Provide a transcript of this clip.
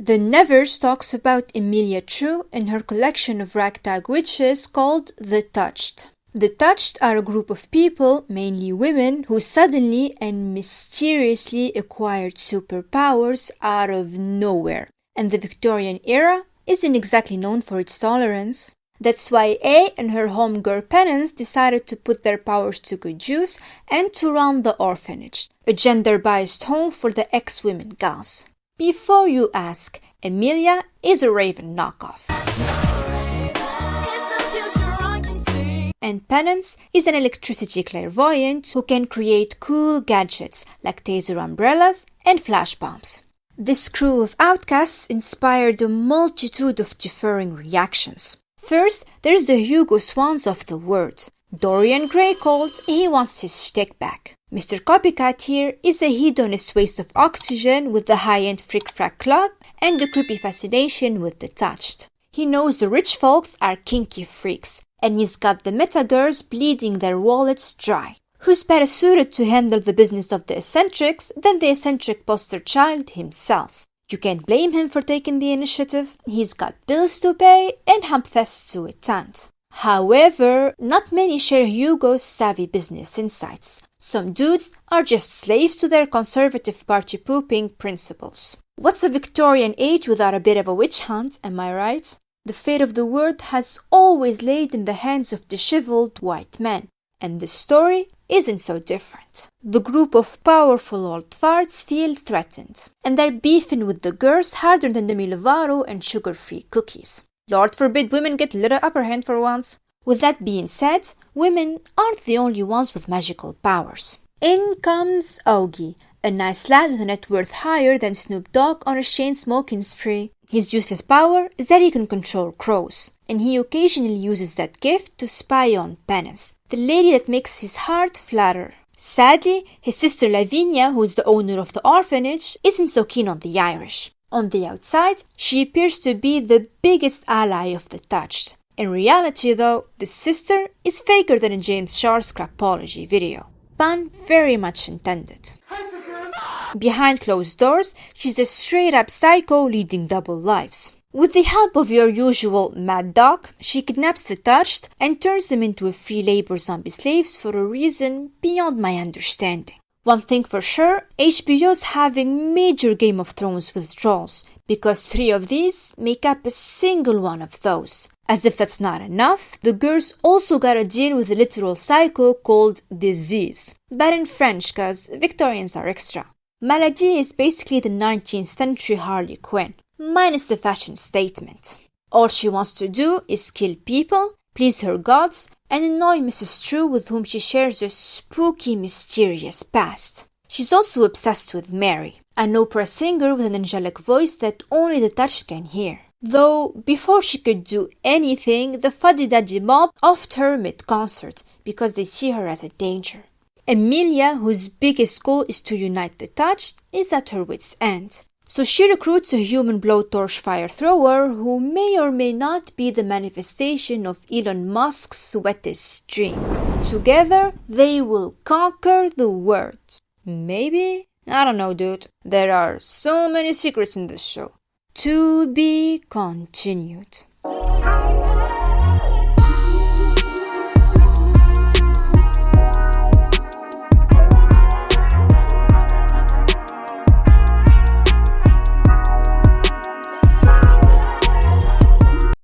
The Nevers talks about Amalia True and her collection of ragtag witches called The Touched. The Touched are a group of people, mainly women, who suddenly and mysteriously acquired superpowers out of nowhere. And the Victorian era isn't exactly known for its tolerance. That's why A and her homegirl Penance decided to put their powers to good use and to run the orphanage, a gender-biased home for the ex-women gals. Before you ask, Amalia is a Raven knockoff. And Penance is an electricity clairvoyant who can create cool gadgets like taser umbrellas and flash bombs. This crew of outcasts inspired a multitude of differing reactions. First, there's the Hugo Swans of the world. Dorian Gray called, he wants his shtick back. Mr. Copycat here is a hedonist waste of oxygen with the high-end frick-frack club and the creepy fascination with the touched. He knows the rich folks are kinky freaks, and he's got the meta girls bleeding their wallets dry. Who's better suited to handle the business of the eccentrics than the eccentric poster child himself? You can't blame him for taking the initiative. He's got bills to pay and humpfests to attend. However, not many share Hugo's savvy business insights. Some dudes are just slaves to their conservative party-pooping principles. What's a Victorian age without a bit of a witch hunt, am I right? The fate of the world has always laid in the hands of disheveled white men, and the story isn't so different. The group of powerful old farts feel threatened, and they're beefing with the girls harder than Demi Lovato and sugar-free cookies. Lord forbid women get a little upper hand for once. With that being said, women aren't the only ones with magical powers. In comes Augie, a nice lad with a net worth higher than Snoop Dogg on a chain-smoking spree. His useless power is that he can control crows, and he occasionally uses that gift to spy on Penance, the lady that makes his heart flutter. Sadly, his sister Lavinia, who is the owner of the orphanage, isn't so keen on the Irish. On the outside, she appears to be the biggest ally of the touched. In reality, though, the sister is faker than a James Charles crapology video. Pun very much intended. Behind closed doors, she's a straight-up psycho leading double lives. With the help of your usual mad dog, she kidnaps the touched and turns them into a free labor zombie slaves for a reason beyond my understanding. One thing for sure, HBO's having major Game of Thrones withdrawals, because 3 of these make up a single one of those. As if that's not enough, the girls also gotta deal with a literal psycho called Disease. But in French, cause Victorians are extra. Maladie is basically the 19th century Harley Quinn, minus the fashion statement. All she wants to do is kill people, please her gods, and annoy Mrs. True, with whom she shares a spooky, mysterious past. She's also obsessed with Mary, an opera singer with an angelic voice that only the touched can hear. Though, before she could do anything, the fuddy-duddy mob offed her mid-concert, because they see her as a danger. Amalia, whose biggest goal is to unite the touched, is at her wit's end. So she recruits a human blowtorch fire thrower who may or may not be the manifestation of Elon Musk's wettest dream. Together, they will conquer the world. Maybe? I don't know, dude. There are so many secrets in this show. To be continued.